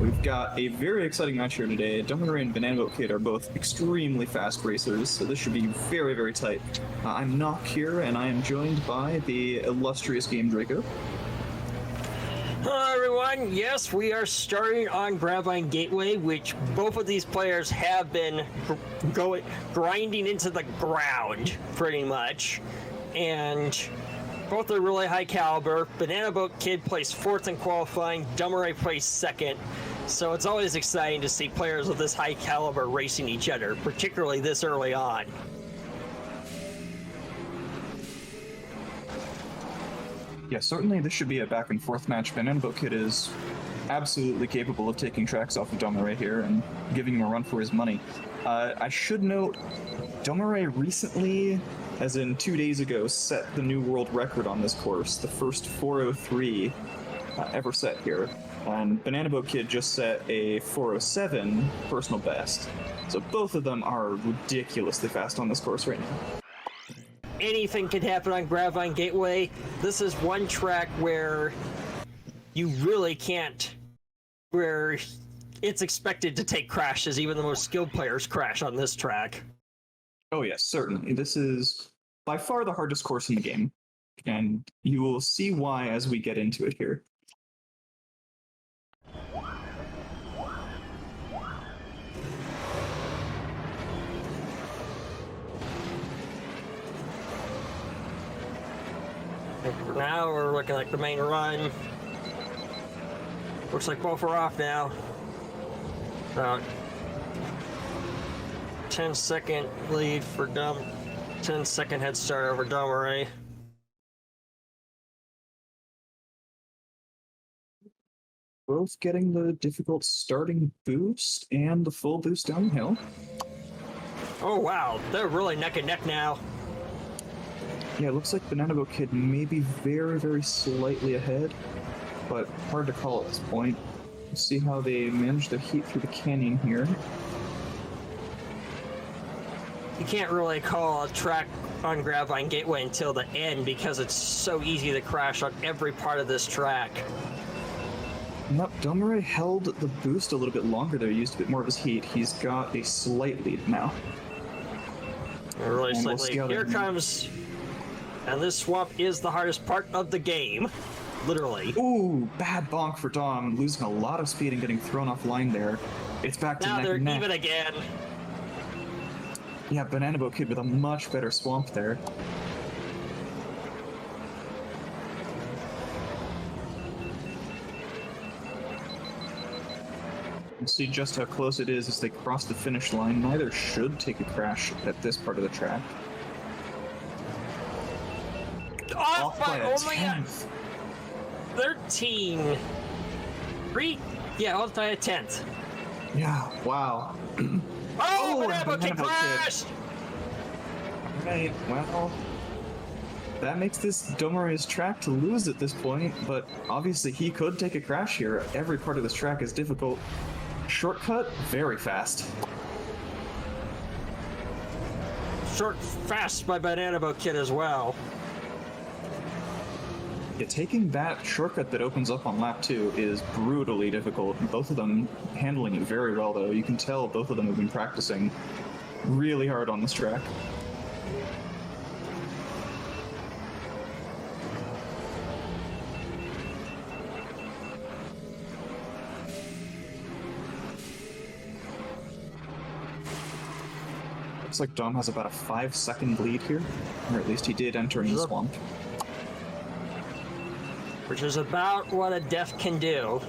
We've got a very exciting match here today. Domirae and BananaBoatKid are both extremely fast racers, so this should be very, very tight. I'm Nock here, and I am joined by the illustrious Game Draco. Hello everyone, yes, we are starting on Gravine Gateway, which both of these players have been grinding into the ground, pretty much. And both are really high caliber. BananaBoatKid placed 4th in qualifying, Domirae placed 2nd. So it's always exciting to see players of this high caliber racing each other, particularly this early on. Yeah, certainly this should be a back and forth match. BananaBoatKid is absolutely capable of taking tracks off of Domirae here and giving him a run for his money. I should note, Domirae recently, as in 2 days ago, set the new world record on this course, the first 4:03 ever set here. And BananaBoatKid just set a 4:07 personal best. So both of them are ridiculously fast on this course right now. Anything can happen on Gravine Gateway. This is one track where you really can't, where it's expected to take crashes. Even the most skilled players crash on this track. Oh yes, certainly. This is by far the hardest course in the game, and you will see why as we get into it here. For now, we're looking like the main run. Looks like both are off now. About 10-second lead for 10-second head start over Domirae. Both getting the difficult starting boost and the full boost downhill. Oh wow, they're really neck and neck now. Yeah, it looks like BananaBoatKid may be very, very slightly ahead, but hard to call at this point. We'll see how they manage their heat through the canyon here. You can't really call a track on Gravine Gateway until the end because it's so easy to crash on every part of this track. Nope, Domirae held the boost a little bit longer there, used a bit more of his heat. He's got a slight lead now. Really slightly. Here comes... And this swamp is the hardest part of the game. Literally. Ooh, bad bonk for Dom, losing a lot of speed and getting thrown offline there. It's back to now neck they're and neck. even again. Yeah, BananaBoatKid with a much better swamp there. We'll see just how close it is as they cross the finish line. Neither should take a crash at this part of the track. Off by only 10th. 13. Yeah, off by a 10th. Yeah, wow. Oh, BananaBoatKid crashed! Right, well, that makes this Domirae's track to lose at this point, but obviously he could take a crash here. Every part of this track is difficult. Shortcut, very fast. Short fast by BananaBoatKid as well. Yeah, taking that shortcut that opens up on lap 2 is brutally difficult. Both of them handling it very well, though. You can tell both of them have been practicing really hard on this track. Looks like Dom has about a 5-second lead here, or at least he did entering the swamp. Which is about what a death can do.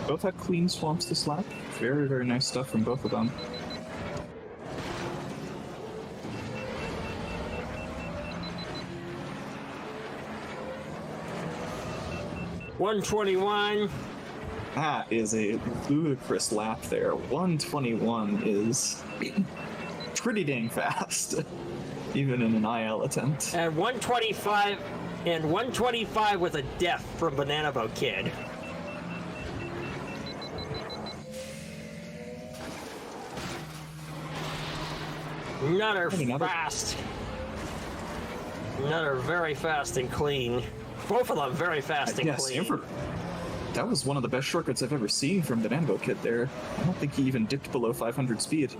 Both had clean swamps this lap. Very, very nice stuff from both of them. .121. That is a ludicrous lap there. 121 is pretty dang fast, even in an IL attempt. And 125, and 125 with a death from BananaBoatKid. Another fast. Another very fast and clean. Both of them very fast and Yeah, clean. Stanford. That was one of the best shortcuts I've ever seen from BananaBoatKid there. I don't think he even dipped below 500 speed.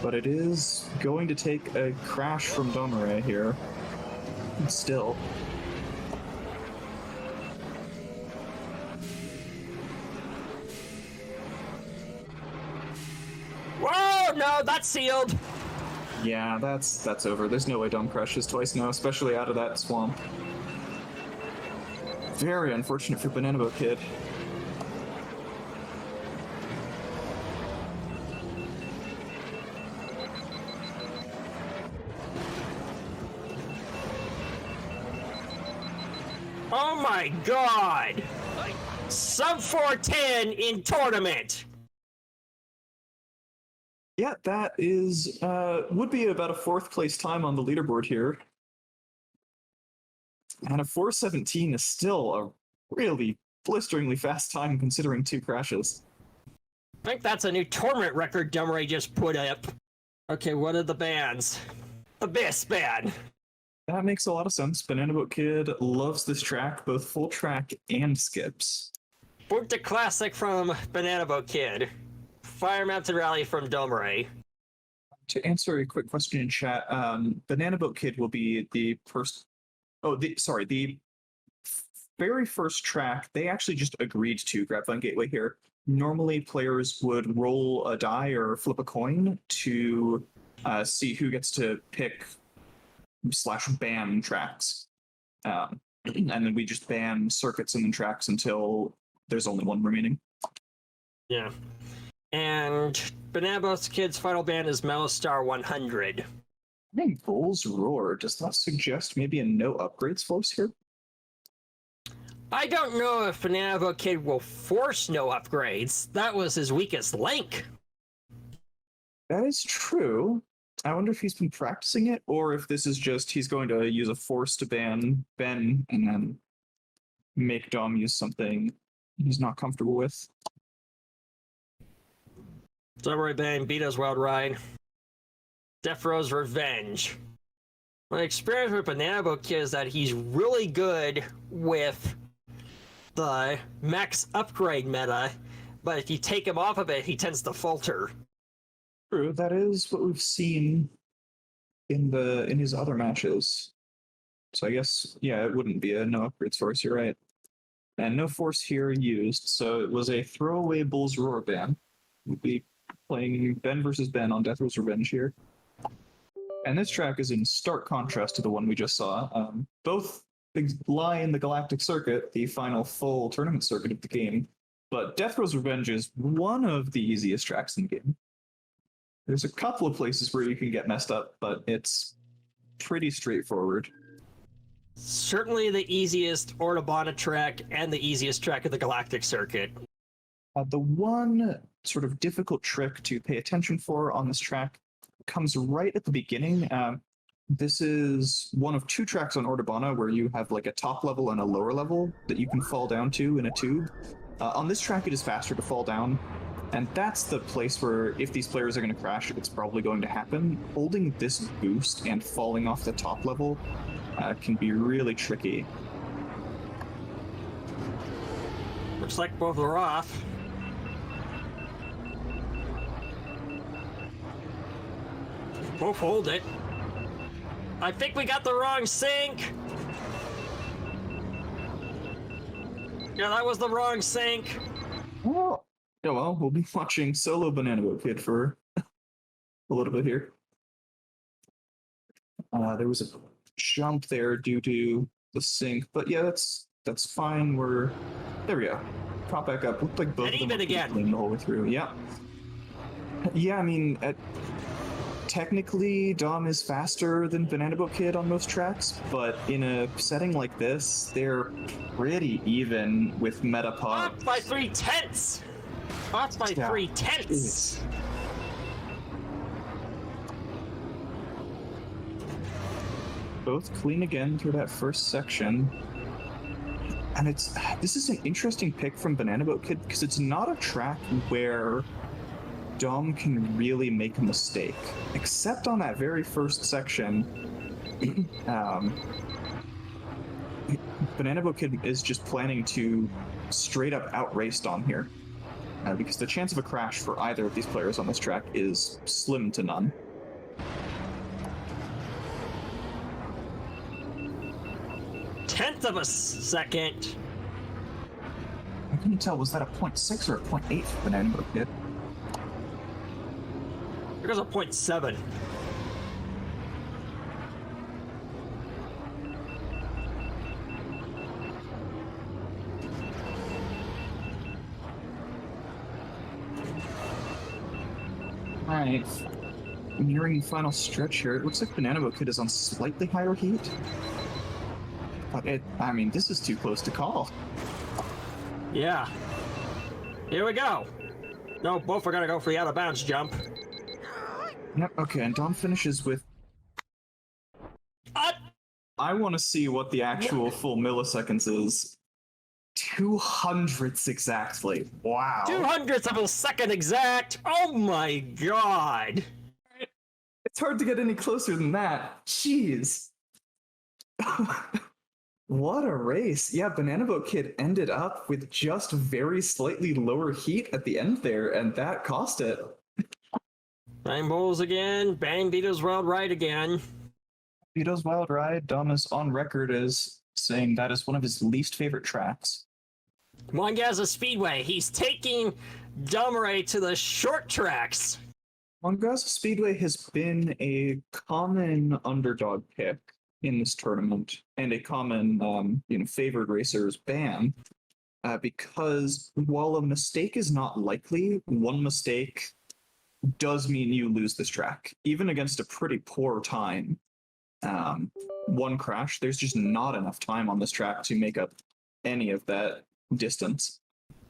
But it is going to take a crash from Domirae here. Still. Whoa, no, that's sealed. Yeah, that's over. There's no way Dom crashes twice now, especially out of that swamp. Very unfortunate for BananaBoatKid. Oh my god! Sub 410 in tournament! Yeah, that is, would be about a 4th place time on the leaderboard here. And a 4:17 is still a really blisteringly fast time considering 2 crashes. I think that's a new tournament record Domirae just put up. Okay, what are the bans? Abyss ban. That makes a lot of sense. BananaBoatKid loves this track, both full track and skips. Boot to Classic from BananaBoatKid. Fire Mountain Rally from Domirae. To answer a quick question in chat, BananaBoatKid will be the first. The very first track. They actually just agreed to Grapevine Gateway here. Normally, players would roll a die or flip a coin to see who gets to pick / ban tracks, and then we just ban circuits and then tracks until there's only one remaining. Yeah. And BananaBoatKid's final ban is Melistar 100. I think Bull's Roar, does that suggest maybe a no upgrades force here? I don't know if BananaBoatKid will force no upgrades. That was his weakest link. That is true. I wonder if he's been practicing it, or if this is just he's going to use a force to ban Ben and then make Dom use something he's not comfortable with. Domirae ban Beto's Wild Ride. Death Row's Revenge. My experience with BananaBoatKid is that he's really good with the max upgrade meta, but if you take him off of it, he tends to falter. True, that is what we've seen in his other matches. So I guess, yeah, it wouldn't be a no upgrades force, you're right. And no force here used, so it was a throwaway Bull's Roar ban. We'll be playing Ben versus Ben on Death Row's Revenge here. And this track is in stark contrast to the one we just saw. Both lie in the Galactic circuit, the final full tournament circuit of the game, but Death Row's Revenge is one of the easiest tracks in the game. There's a couple of places where you can get messed up, but it's pretty straightforward. Certainly the easiest Ordabana track and the easiest track of the Galactic circuit. The one sort of difficult trick to pay attention for on this track comes right at the beginning. This is one of 2 tracks on Ordabana where you have like a top level and a lower level that you can fall down to in a tube. On this track, it is faster to fall down. And that's the place where, if these players are going to crash, it's probably going to happen. Holding this boost and falling off the top level can be really tricky. Looks like both are off. Both hold it. I think we got the wrong sync. Yeah, that was the wrong sync. Oh, yeah, well, we'll be watching solo BananaBoatKid for a little bit here. There was a jump there due to the sync, but yeah, that's fine. There we go. Caught back up. Looked like both And of them even were again. clean the whole way through. Yeah. Yeah, I mean, technically, Dom is faster than BananaBoatKid on most tracks, but in a setting like this, they're pretty even with meta pod. Off by 3/10. Off by Yeah. 3/10. Both clean again through that first section. And this is an interesting pick from BananaBoatKid because it's not a track where Dom can really make a mistake, except on that very first section. BananaBoatKid is just planning to straight up outrace Dom here, because the chance of a crash for either of these players on this track is slim to none. Tenth of a second. I couldn't tell, was that a 0.6 or a 0.8 for BananaBoatKid? There's a 0.7. Alright. Nearing the final stretch here. It looks like BananaBoatKid is on slightly higher heat. But I mean, this is too close to call. Yeah. Here we go. No, both are gonna go for the out of bounds jump. Yep, okay, and Dom finishes with... I want to see what the actual full milliseconds is. 200ths exactly. Wow. 200ths of a second exact. Oh my god. It's hard to get any closer than that. Jeez. What a race. Yeah, BananaBoatKid ended up with just very slightly lower heat at the end there, and that cost it. Nine bowls again. Bang Vito's Wild Ride again. Vito's Wild Ride, Dom is on record as saying that is one of his least favorite tracks. Mongaza Speedway. He's taking Domirae to the short tracks. Mongaza Speedway has been a common underdog pick in this tournament, and a common, favored racers ban, because while a mistake is not likely, one mistake does mean you lose this track. Even against a pretty poor time, one crash, there's just not enough time on this track to make up any of that distance.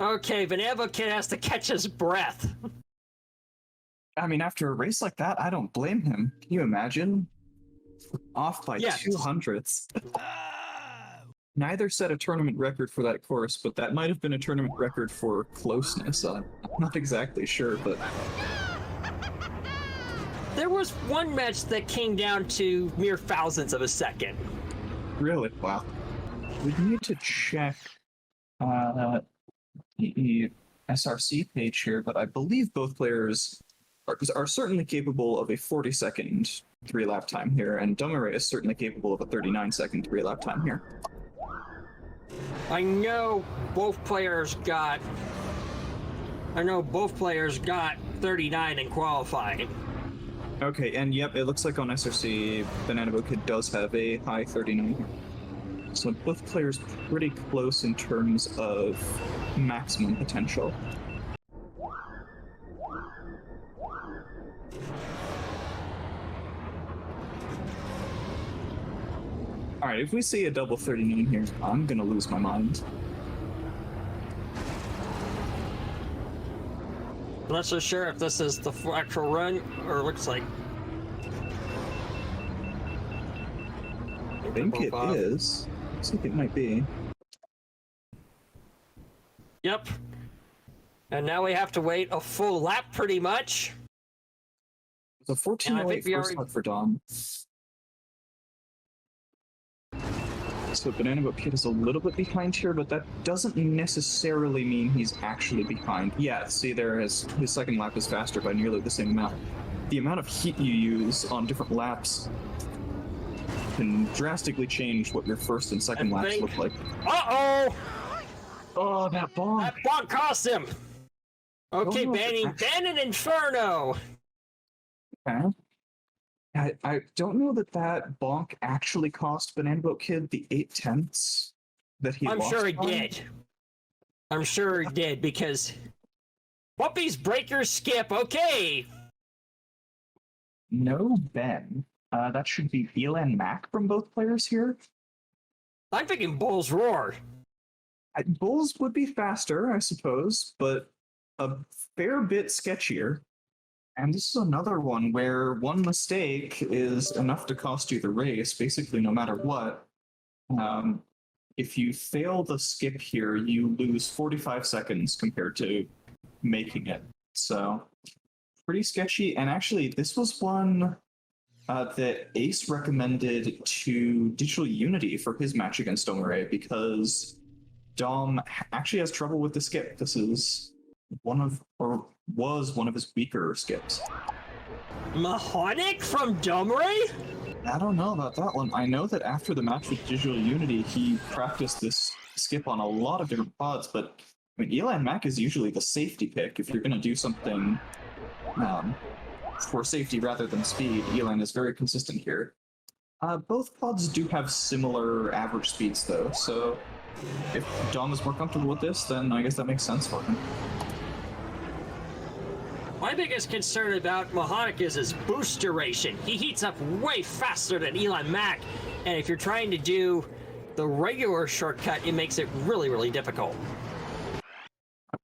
Okay, BananaBoatKid has to catch his breath. I mean, after a race like that, I don't blame him. Can you imagine? Off by 200ths. Neither set a tournament record for that course, but that might have been a tournament record for closeness. I'm not exactly sure, but... There was one match that came down to mere thousandths of a second. Really? Wow. We need to check the SRC page here, but I believe both players are certainly capable of a 40-second 3-lap time here, and Domirae is certainly capable of a 39-second 3-lap time here. I know both players got 39 in qualifying. Okay, and yep, it looks like on SRC, BananaBoatKid does have a high 39 here. So both players pretty close in terms of maximum potential. Alright, if we see a double 39 here, I'm gonna lose my mind. I'm not so sure if this is the actual run, or it looks like... I think it is. Looks like it might be. Yep. And now we have to wait a full lap, pretty much. It's a 14:08 first lap for Dom. So BananaBoatKid is a little bit behind here, but that doesn't necessarily mean he's actually behind. Yeah, see there, his second lap is faster by nearly the same amount. The amount of heat you use on different laps can drastically change what your first and second laps look like. Uh-oh! Oh, that bonk! That bonk cost him! Okay, banning Inferno! Okay. I don't know that bonk actually cost BananaBoatKid the 8/10ths that he lost. I'm sure it did. I'm sure it did, because... Whoopies, breakers, skip, okay! No Ben. That should be Elan Mac from both players here. I'm thinking Bull's Roar. Bulls would be faster, I suppose, but a fair bit sketchier. And this is another one where one mistake is enough to cost you the race, basically no matter what. If you fail the skip here, you lose 45 seconds compared to making it. So pretty sketchy. And actually, this was one that Ace recommended to Digital Unity for his match against Domirae because Dom actually has trouble with the skip. This is was one of his weaker skips. Mahonic from Domirae? I don't know about that one. I know that after the match with Digital Unity, he practiced this skip on a lot of different pods, but I mean, Elan Mac is usually the safety pick if you're going to do something for safety rather than speed. Elan is very consistent here. Both pods do have similar average speeds, though, so if Dom is more comfortable with this, then I guess that makes sense for him. My biggest concern about Mahonic is his boost duration. He heats up way faster than Elon Mac, and if you're trying to do the regular shortcut, it makes it really, really difficult.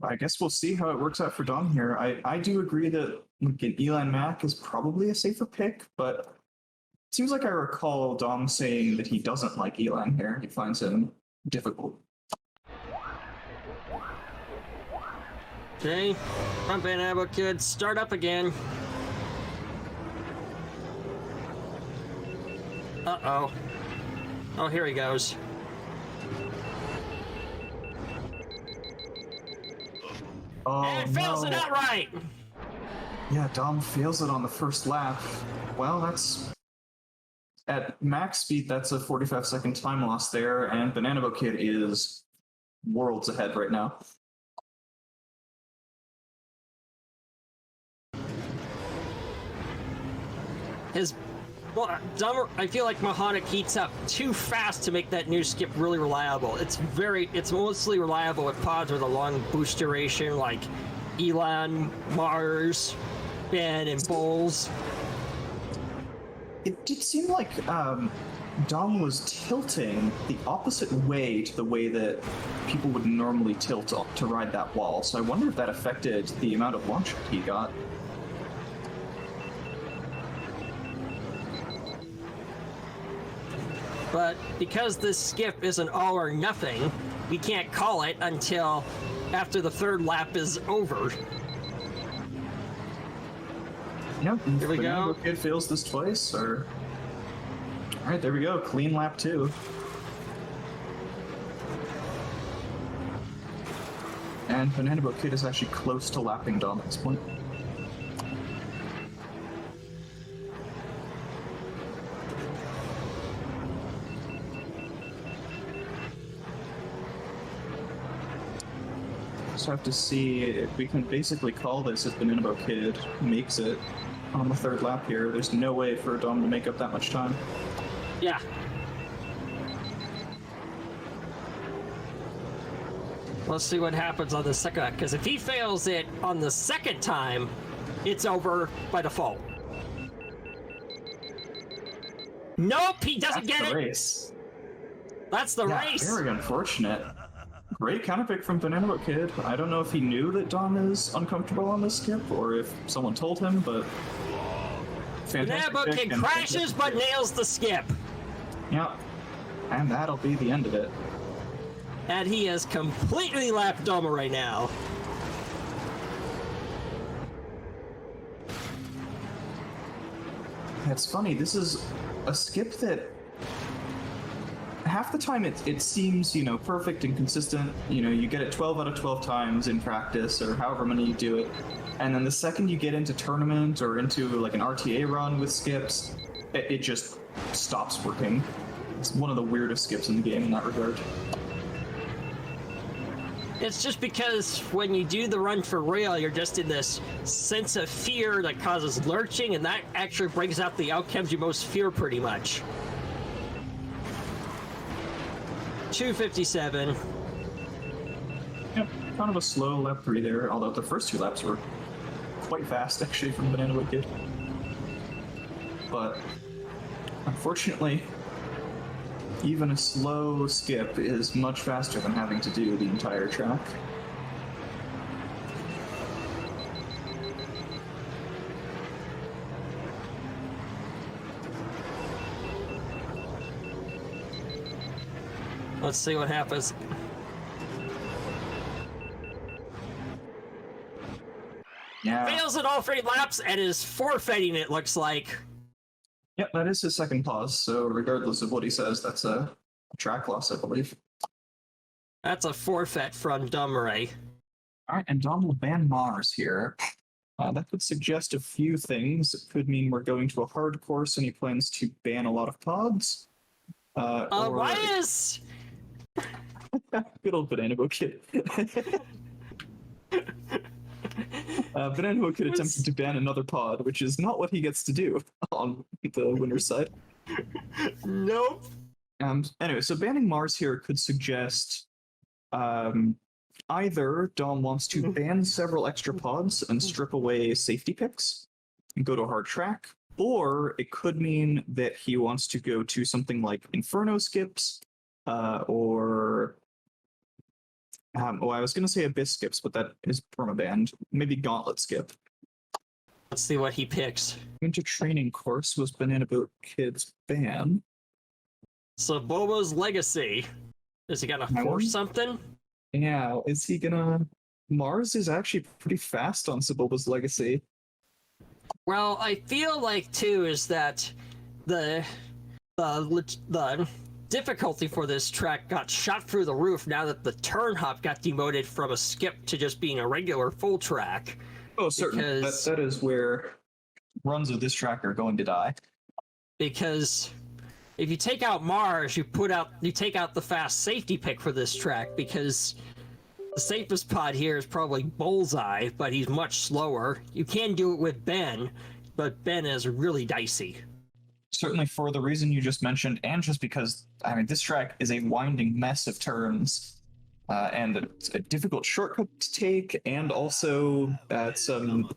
I guess we'll see how it works out for Dom here. I do agree that an Elon Mac is probably a safer pick, but it seems like I recall Dom saying that he doesn't like Elon here. He finds him difficult. Okay, BananaBoatKid, start up again. Uh-oh. Oh, here he goes. Oh, And fails it outright! Yeah, Dom fails it on the first lap. Well, that's... At max speed, that's a 45-second time loss there, and BananaBoatKid is worlds ahead right now. I feel like Mahonic heats up too fast to make that new skip really reliable. It's mostly reliable with pods with a long boost duration, like Elon, Mars, Ben, and Bowls. It did seem like Dom was tilting the opposite way to the way that people would normally tilt to ride that wall, so I wonder if that affected the amount of launch he got. But because this skip is an all or nothing, we can't call it until after the third lap is over. Yep, here we go. BananaBoatKid fails this twice, or... Alright, there we go, clean lap 2. And BananaBoatKid is actually close to lapping Dom at this point. Just have to see if we can basically call this if BananaBoatKid makes it on the third lap here. There's no way for Dom to make up that much time. Yeah. Let's see what happens on the second, because if he fails it on the second time, it's over by default. Nope, he doesn't get it. Race. That's the race. Very unfortunate. Great counterpick from BananaBoatKid. I don't know if he knew that Dom is uncomfortable on this skip, or if someone told him, but... BananaBoatKid crashes but nails the skip. Yep. And that'll be the end of it. And he has completely lapped Doma right now. It's funny, this is a skip that half the time it seems, perfect and consistent. You get it 12 out of 12 times in practice or however many you do it. And then the second you get into tournament or into like an RTA run with skips, it just stops working. It's one of the weirdest skips in the game in that regard. It's just because when you do the run for real, you're just in this sense of fear that causes lurching, and that actually brings out the outcomes you most fear pretty much. 257. Yep, kind of a slow lap 3 there, although the first 2 laps were quite fast actually from BananaBoatKid. But unfortunately, even a slow skip is much faster than having to do the entire track. Let's see what happens. Yeah. Fails in all 3 laps and is forfeiting, it looks like. Yep, that is his second pause, so regardless of what he says, that's a track loss, I believe. That's a forfeit from Domirae. Alright, and Dom will ban Mars here. That could suggest a few things. It could mean we're going to a hard course and he plans to ban a lot of pods. Or... Why is... Good old BananaBoatKid. BananaBoatKid attempted to ban another pod, which is not what he gets to do on the winner's side. Nope. Anyway, so banning Mars here could suggest either Dom wants to ban several extra pods and strip away safety picks and go to a hard track, or it could mean that he wants to go to something like Inferno skips, or I was going to say Abyss skips, but that is permabanned. Maybe Gauntlet skip. Let's see what he picks. Winter training course was BananaBoatKid's ban. So Bobo's Legacy. Is he gonna force something? Yeah, is he gonna... Mars is actually pretty fast on Saboba's Legacy. Well, I feel like, too, is that the difficulty for this track got shot through the roof now that the turn hop got demoted from a skip to just being a regular full track. Oh, certainly. Because... That is where runs of this track are going to die. Because if you take out Mars, you take out the fast safety pick for this track, because the safest pod here is probably Bullseye, but he's much slower. You can do it with Ben, but Ben is really dicey. Certainly for the reason you just mentioned, and just because, I mean, this track is a winding mess of turns, and it's a difficult shortcut to take, and also some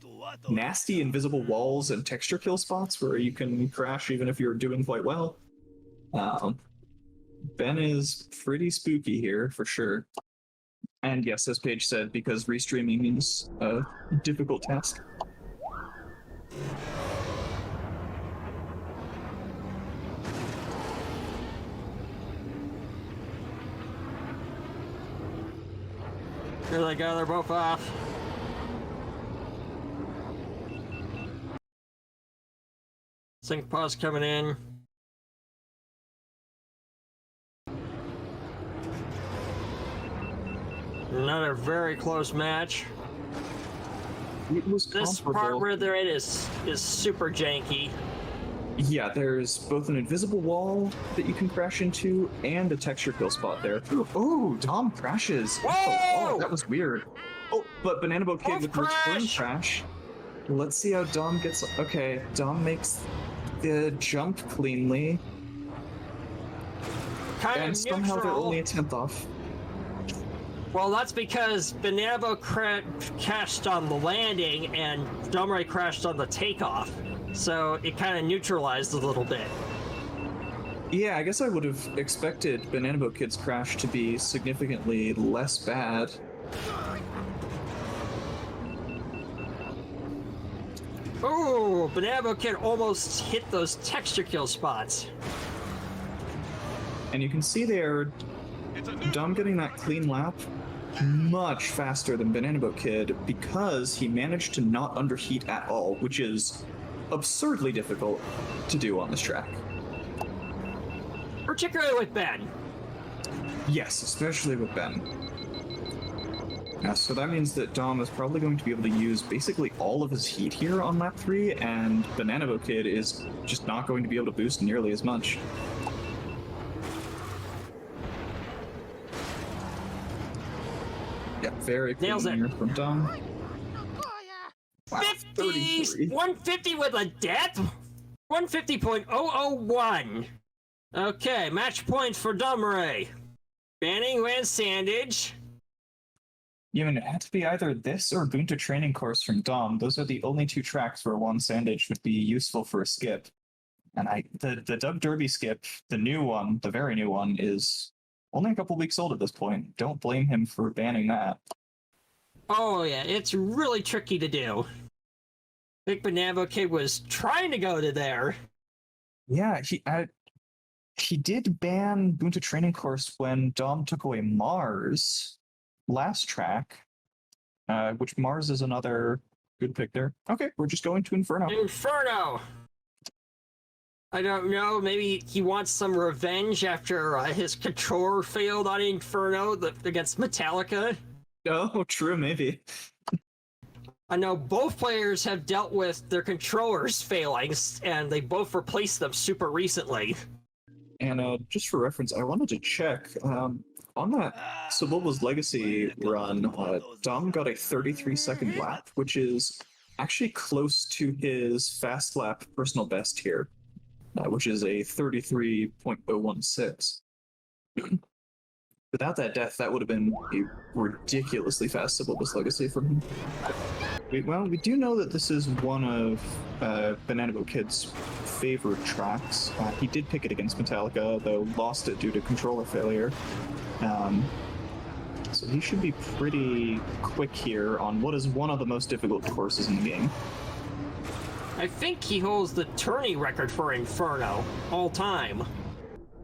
nasty invisible walls and texture kill spots where you can crash even if you're doing quite well. Ben is pretty spooky here, for sure. And yes, as Paige said, because restreaming is a difficult task. Here they go, they're both off. Sync pause coming in. Another very close match. It was this comparable. part where they're in is super janky. Yeah, there's both an invisible wall that you can crash into and a texture kill spot there. Oh, Dom crashes. Whoa! Oh, that was weird. Oh, but BananaBoatKid with return crash. Let's see how Dom gets... Okay, Dom makes the jump cleanly. Kind of somehow they're neutral. only a 10th off. Well, that's because BananaBoat crashed on the landing and Domirae crashed on the takeoff. So it kind of neutralized a little bit. Yeah, I guess I would have expected BananaBoatKid's crash to be significantly less bad. Ooh, BananaBoatKid almost hit those texture kill spots. And you can see there, Dom getting that clean lap much faster than BananaBoatKid because he managed to not underheat at all, which is absurdly difficult to do on this track. Particularly with Ben. Yes, especially with Ben. Yeah, so that means that Dom is probably going to be able to use basically all of his heat here on lap 3, and BananaBoatKid is just not going to be able to boost nearly as much. Yeah, very clean here from Dom. Wow, 50! 150 with a death? 150.001. Okay, match points for Domirae. Banning and Sandage. Yeah, I mean, it had to be either this or Bunta Training Course from Dom. Those are the only two tracks where one Sandage would be useful for a skip. And the Doug Derby skip, the new one, the very new one, is only a couple weeks old at this point. Don't blame him for banning that. Oh yeah, it's really tricky to do. I think BananaBoatKid was trying to go to there. Yeah, he did ban Bunta Training Course when Dom took away Mars last track, which Mars is another Good pick there. Okay, we're just going to Inferno. Inferno! I don't know, maybe he wants some revenge after his controller failed on Inferno against Metallica. Oh, true, maybe. I know both players have dealt with their controllers failing, and they both replaced them super recently. And just for reference, I wanted to check, on that Sebulba's Legacy run, Dom got a 33-second lap, which is actually close to his fast lap personal best here, which is a 33.016. Without that death, that would have been a ridiculously fast Sebulba's Legacy from him. We do know that this is one of BananaBoatKid's favorite tracks. He did pick it against Metallica, though lost it due to controller failure. So he should be pretty quick here on what is one of the most difficult courses in the game. I think he holds the tourney record for Inferno all time.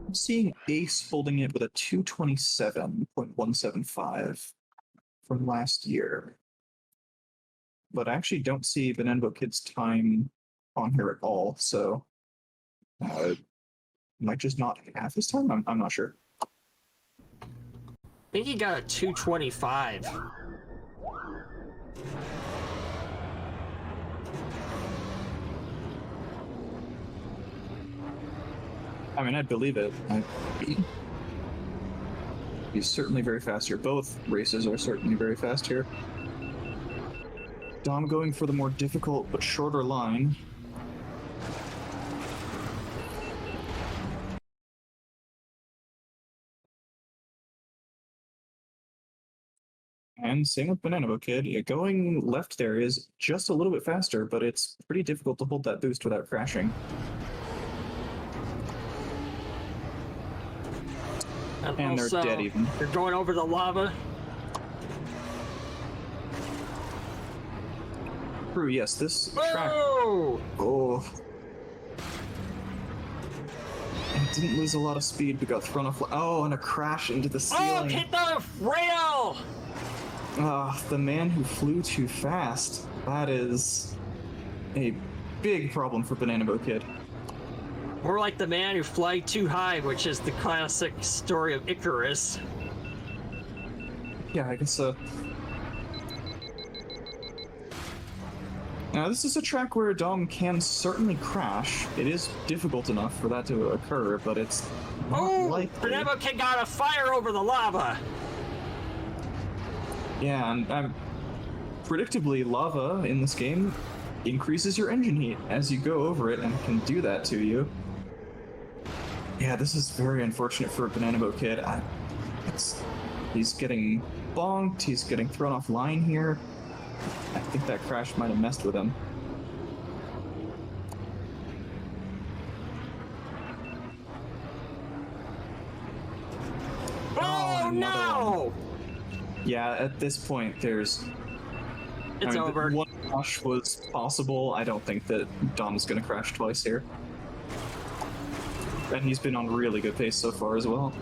I'm seeing Ace holding it with a 227.175 from last year. But I actually don't see BananaBoatKid's time on here at all, so might just not have his time? I'm not sure. I think he got a 225. I mean, I'd believe it. He's certainly very fast here. Both races are certainly very fast here. Dom going for the more difficult but shorter line. And same with BananaBoatKid. Yeah, going left there is just a little bit faster, but it's pretty difficult to hold that boost without crashing. And also, they're dead even. They're going over the lava. True, yes, this track... Whoa! Oh. And didn't lose a lot of speed, but got thrown off... Oh, and a crash into the ceiling. Oh, hit the rail! The man who flew too fast. That is a big problem for BananaBoatKid. More like the man who fly too high, which is the classic story of Icarus. Yeah, I guess so. Now, this is a track where Dom can certainly crash. It is difficult enough for that to occur, but it's not likely. BananaBoatKid got a fire over the lava! Yeah, and predictably, lava in this game increases your engine heat as you go over it and can do that to you. Yeah, this is very unfortunate for BananaBoatKid. He's getting bonked, he's getting thrown off line here. I think that crash might have messed with him. Oh no! Yeah, at this point, there's... It's over. One crash was possible. I don't think that Dom's going to crash twice here. And he's been on really good pace so far as well.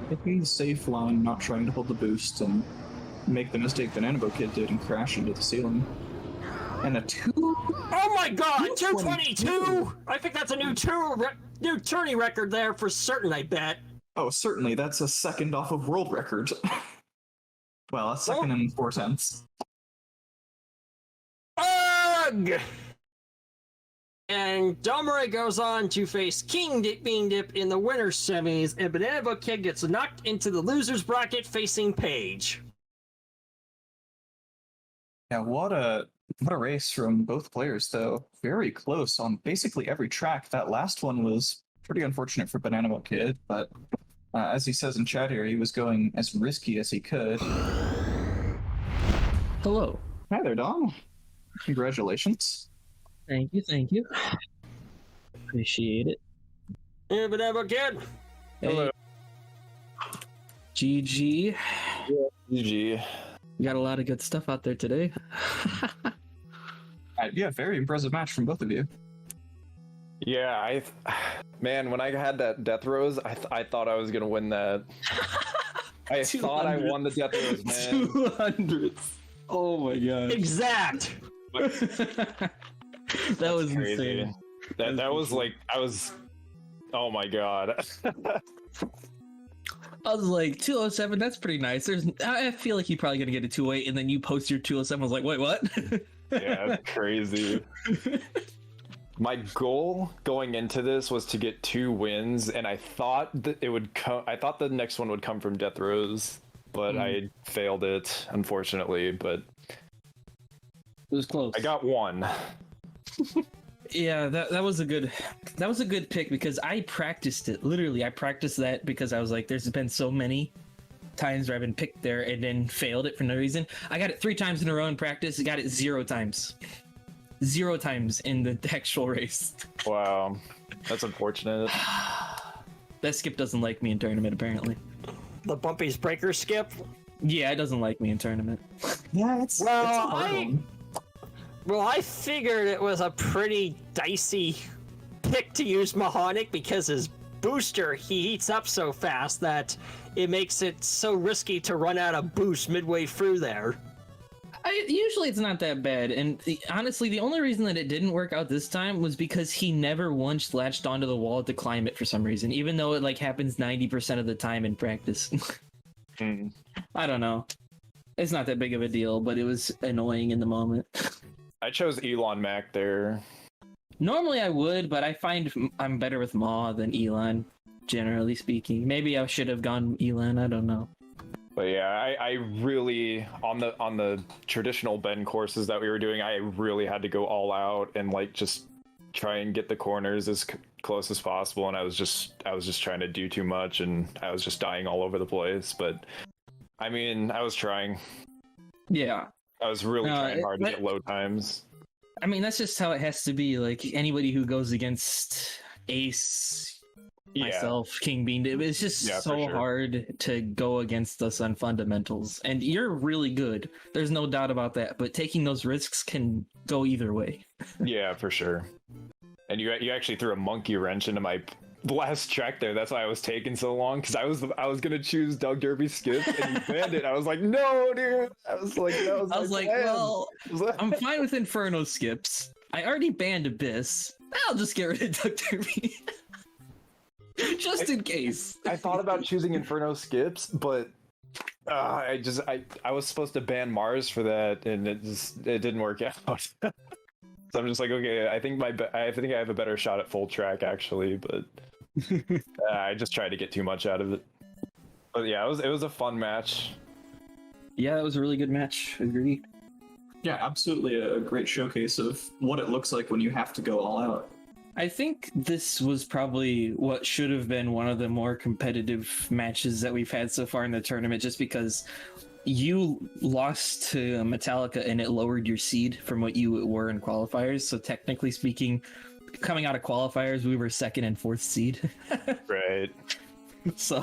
Picking the safe line, not trying to hold the boost, and make the mistake BananaBoatKid did and crash into the ceiling. And a Oh my god, 222! I think that's a new tourney record there for certain, I bet. Oh, certainly, that's a second off of world record. Well, a second and 4 tenths. Ugh! And Domirae goes on to face King Bean Dip in the winner's semis, and BananaBoatKid gets knocked into the loser's bracket facing Paige. Yeah, what a race from both players, though. Very close on basically every track. That last one was pretty unfortunate for BananaBoatKid, but as he says in chat here, he was going as risky as he could. Hello. Hi there, Dom. Congratulations. Thank you, thank you. Appreciate it. Yeah, BananaBoatKid. Hello. GG. GG. You got a lot of good stuff out there today. Yeah, very impressive match from both of you. Yeah, man, when I had that death rose, I thought I was gonna win that. I thought I won the death rose, man. 200. Oh my god. Exact. That was crazy. insane. That was like oh my god. I was like 207. That's pretty nice. I feel like you're probably gonna get a 208, and then you post your 207. I was like, wait, what? Yeah, that's crazy. My goal going into this was to get 2 wins, and I thought that it would come. I thought the next one would come from Death Rose, but I failed it, unfortunately. But it was close. I got 1. Yeah, that was a good pick because I practiced it. Literally, I practiced that because I was like, there's been so many times where I've been picked there and then failed it for no reason. I got it 3 times in a row in practice. I got it 0 times. 0 times in the actual race. Wow, that's unfortunate. That skip doesn't like me in tournament, apparently. The Bumpy's Breaker skip. Yeah, it doesn't like me in tournament. Yeah, it's Well, it's a hard one. Well, I figured it was a pretty dicey pick to use Mahonic because his booster, he heats up so fast that it makes it so risky to run out of boost midway through there. Usually it's not that bad, and honestly, the only reason that it didn't work out this time was because he never once latched onto the wall to climb it for some reason, even though it like happens 90% of the time in practice. I don't know. It's not that big of a deal, but it was annoying in the moment. I chose Elon Mac there. Normally I would, but I find I'm better with Maw than Elon, generally speaking. Maybe I should have gone Elon, I don't know. But yeah, I really on the traditional bend courses that we were doing, I really had to go all out and like just try and get the corners as close as possible, and I was just trying to do too much, and I was just dying all over the place. But I mean, I was trying. Yeah. I was really trying hard to get low times. I mean, that's just how it has to be. Like anybody who goes against Ace, myself, King Bean, it's just so hard to go against us on fundamentals. And you're really good. There's no doubt about that. But taking those risks can go either way. Yeah, for sure. And you actually threw a monkey wrench into my last track there. That's why I was taking so long, because I was gonna choose Doug Derby skip, and you banned it. I was like, no, dude. I was like, well, I'm fine with Inferno skips. I already banned Abyss. I'll just get rid of Doug Derby. Just in case. I thought about choosing Inferno skips, but I was supposed to ban Mars for that, and it didn't work out. So I'm just like, okay, I think I have a better shot at full track actually, but I just tried to get too much out of it. But yeah, it was a fun match. Yeah, it was a really good match. Agreed. Yeah, absolutely a great showcase of what it looks like when you have to go all out. I think this was probably what should have been one of the more competitive matches that we've had so far in the tournament, just because you lost to Metallica and it lowered your seed from what you were in qualifiers. So technically speaking, coming out of qualifiers, we were 2nd and 4th seed. Right. So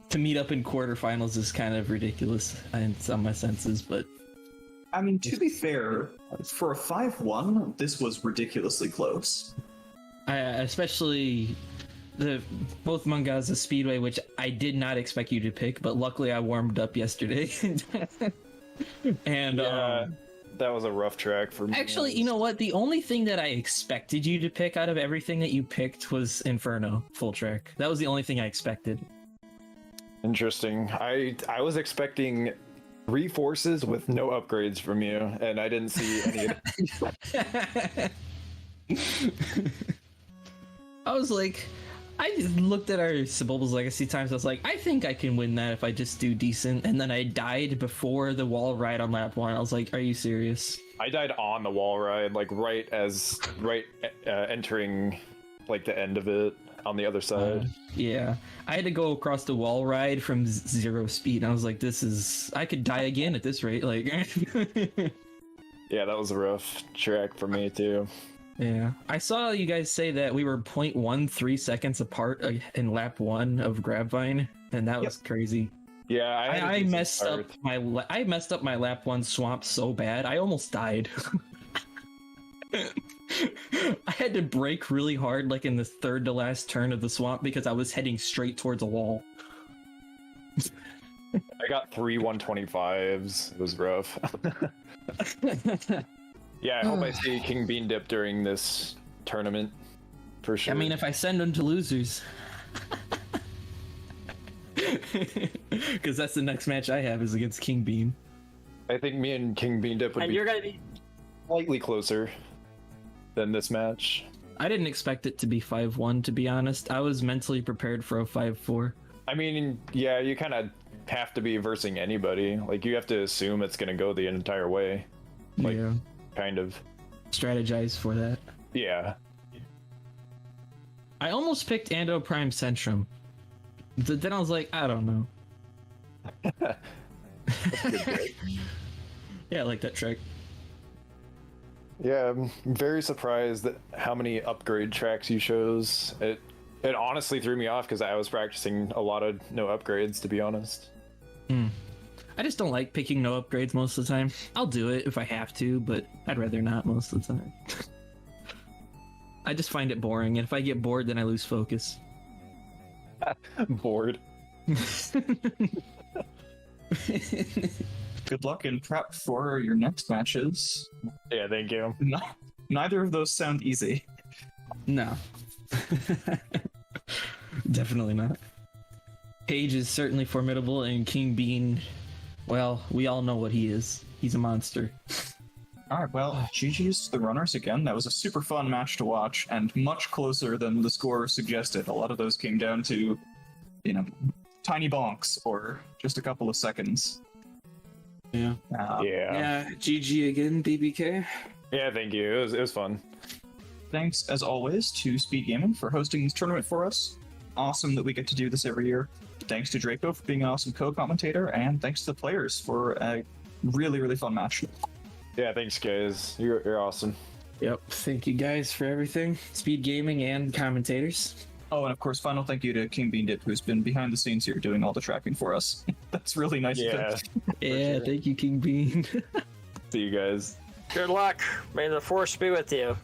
to meet up in quarterfinals is kind of ridiculous in some of my senses, but I mean, to be fair, for a 5-1, this was ridiculously close. Especially both Mungaza Speedway, which I did not expect you to pick, but luckily I warmed up yesterday. And that was a rough track for me. Actually, you know what? The only thing that I expected you to pick out of everything that you picked was Inferno full track. That was the only thing I expected. Interesting. I was expecting 3 forces with no upgrades from you, and I didn't see any of it. I was like, I just looked at our Sebulba's Legacy times. I was like, I think I can win that if I just do decent. And then I died before the wall ride on lap 1. I was like, are you serious? I died on the wall ride, like entering like the end of it on the other side. Yeah, I had to go across the wall ride from 0 speed. And I was like, I could die again at this rate. Like, yeah, that was a rough track for me too. Yeah, I saw you guys say that we were 0.13 seconds apart in lap 1 of Grabvine, and that was crazy. Yeah, had a I decent messed start. up I messed up my lap 1 swamp so bad. I almost died. I had to brake really hard, like in the third to last turn of the swamp, because I was heading straight towards a wall. I got 3 125s. It was rough. Yeah, I hope I see King Bean Dip during this tournament. For sure. I mean, if I send them to losers. Because that's the next match I have is against King Bean. I think me and King Bean Dip would And be you're gonna be slightly closer than this match. I didn't expect it to be 5-1, to be honest. I was mentally prepared for a 5-4. I mean, yeah, you kind of have to be versing anybody. Like, you have to assume it's going to go the entire way. Like, Yeah. kind of. Strategize for that. Yeah. I almost picked Ando Prime Centrum. Then I was like, I don't know. Yeah, I like that trick. Yeah, I'm very surprised at how many upgrade tracks you chose. It honestly threw me off because I was practicing a lot of no upgrades, to be honest. I just don't like picking no upgrades most of the time. I'll do it if I have to, but I'd rather not most of the time. I just find it boring, and if I get bored, then I lose focus. Bored. Good luck in prep for your next matches. Yeah, thank you. Neither of those sound easy. No. Definitely not. Paige is certainly formidable, and King Bean, well, we all know what he is. He's a monster. All right, well, GG's to the runners again. That was a super fun match to watch, and much closer than the score suggested. A lot of those came down to, tiny bonks or just a couple of seconds. Yeah. Yeah. GG again, BBK. Yeah, thank you. It was fun. Thanks, as always, to Speed Gaming for hosting this tournament for us. Awesome that we get to do this every year. Thanks to Draco for being an awesome co-commentator, and thanks to the players for a really, really fun match. Yeah, thanks, guys. You're awesome. Yep. Thank you guys for everything. Speed Gaming and commentators. Oh, and of course, final thank you to King Bean Dip, who's been behind the scenes here doing all the tracking for us. That's really nice of Yeah. him. Yeah, sure. thank you, King Bean. See you guys. good luck. May the force be with you.